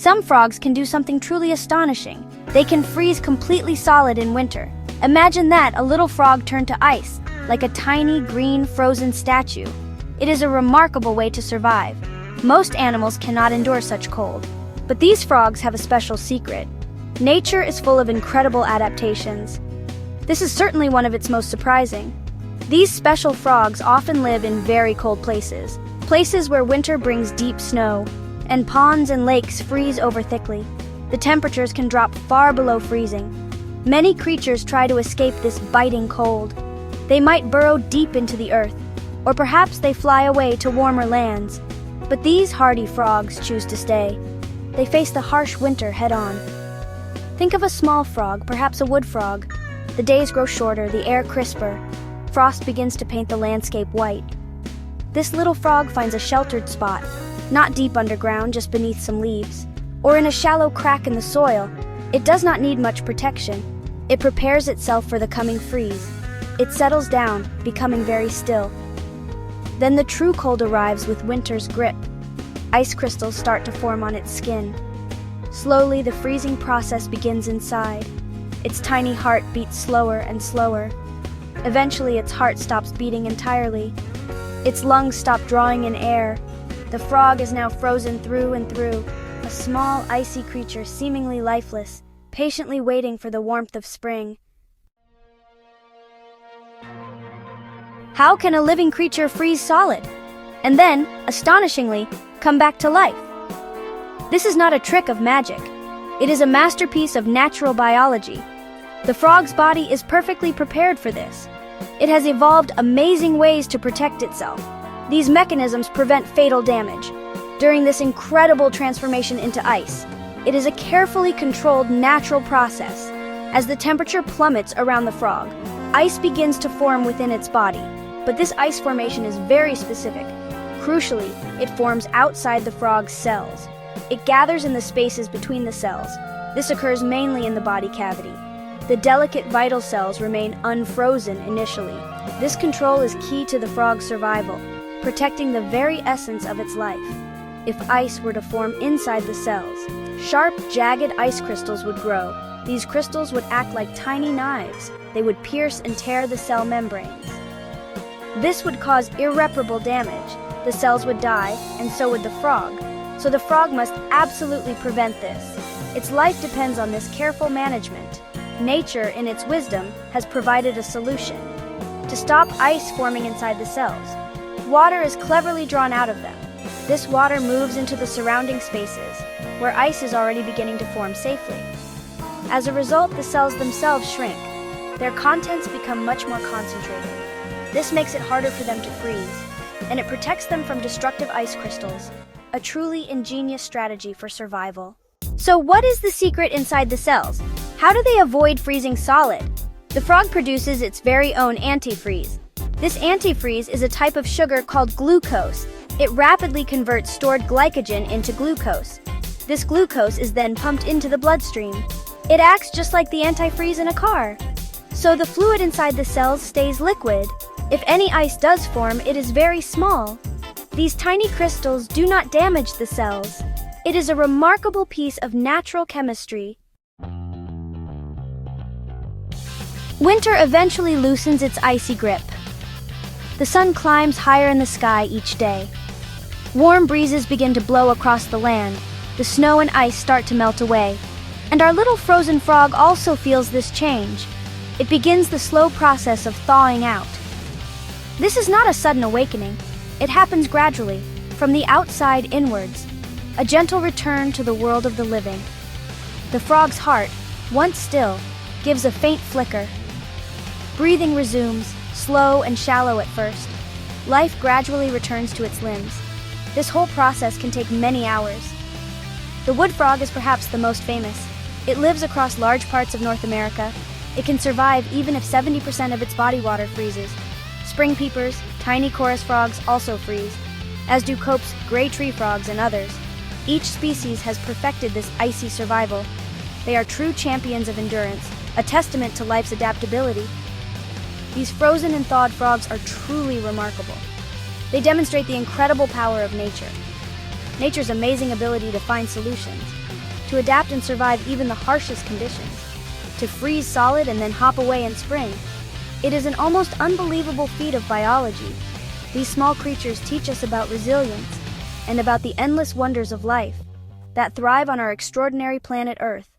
Some frogs can do something truly astonishing. They can freeze completely solid in winter. Imagine that, a little frog turned to ice, like a tiny green frozen statue. It is a remarkable way to survive. Most animals cannot endure such cold. But these frogs have a special secret. Nature is full of incredible adaptations. This is certainly one of its most surprising. These special frogs often live in very cold places, places where winter brings deep snow, and ponds and lakes freeze over thickly. The temperatures can drop far below freezing. Many creatures try to escape this biting cold. They might burrow deep into the earth, or perhaps they fly away to warmer lands. But these hardy frogs choose to stay. They face the harsh winter head-on. Think of a small frog, perhaps a wood frog. The days grow shorter, the air crisper. Frost begins to paint the landscape white. This little frog finds a sheltered spot, not deep underground, just beneath some leaves, or in a shallow crack in the soil. It does not need much protection. It prepares itself for the coming freeze. It settles down, becoming very still. Then the true cold arrives with winter's grip. Ice crystals start to form on its skin. Slowly, the freezing process begins inside. Its tiny heart beats slower and slower. Eventually, its heart stops beating entirely. Its lungs stop drawing in air. The frog is now frozen through and through, a small, icy creature seemingly lifeless, patiently waiting for the warmth of spring. How can a living creature freeze solid, and then, astonishingly, come back to life? This is not a trick of magic. It is a masterpiece of natural biology. The frog's body is perfectly prepared for this. It has evolved amazing ways to protect itself. These mechanisms prevent fatal damage. During this incredible transformation into ice, it is a carefully controlled natural process. As the temperature plummets around the frog, ice begins to form within its body. But this ice formation is very specific. Crucially, it forms outside the frog's cells. It gathers in the spaces between the cells. This occurs mainly in the body cavity. The delicate vital cells remain unfrozen initially. This control is key to the frog's survival, protecting the very essence of its life. If ice were to form inside the cells, sharp, jagged ice crystals would grow. These crystals would act like tiny knives. They would pierce and tear the cell membranes. This would cause irreparable damage. The cells would die, and so would the frog. So the frog must absolutely prevent this. Its life depends on this careful management. Nature, in its wisdom, has provided a solution. To stop ice forming inside the cells, water is cleverly drawn out of them. This water moves into the surrounding spaces, where ice is already beginning to form safely. As a result, the cells themselves shrink. Their contents become much more concentrated. This makes it harder for them to freeze, and it protects them from destructive ice crystals. A truly ingenious strategy for survival. So what is the secret inside the cells? How do they avoid freezing solid? The frog produces its very own antifreeze. This antifreeze is a type of sugar called glucose. It rapidly converts stored glycogen into glucose. This glucose is then pumped into the bloodstream. It acts just like the antifreeze in a car. So the fluid inside the cells stays liquid. If any ice does form, it is very small. These tiny crystals do not damage the cells. It is a remarkable piece of natural chemistry. Winter eventually loosens its icy grip. The sun climbs higher in the sky each day. Warm breezes begin to blow across the land. The snow and ice start to melt away. And our little frozen frog also feels this change. It begins the slow process of thawing out. This is not a sudden awakening. It happens gradually, from the outside inwards, a gentle return to the world of the living. The frog's heart, once still, gives a faint flicker. Breathing resumes, slow and shallow at first. Life gradually returns to its limbs. This whole process can take many hours. The wood frog is perhaps the most famous. It lives across large parts of North America. It can survive even if 70% of its body water freezes. Spring peepers, tiny chorus frogs also freeze, as do Cope's gray tree frogs and others. Each species has perfected this icy survival. They are true champions of endurance, a testament to life's adaptability. These frozen and thawed frogs are truly remarkable. They demonstrate the incredible power of nature. nature's amazing ability to find solutions, to adapt and survive even the harshest conditions, to freeze solid and then hop away in spring. It is an almost unbelievable feat of biology. These small creatures teach us about resilience and about the endless wonders of life that thrive on our extraordinary planet Earth.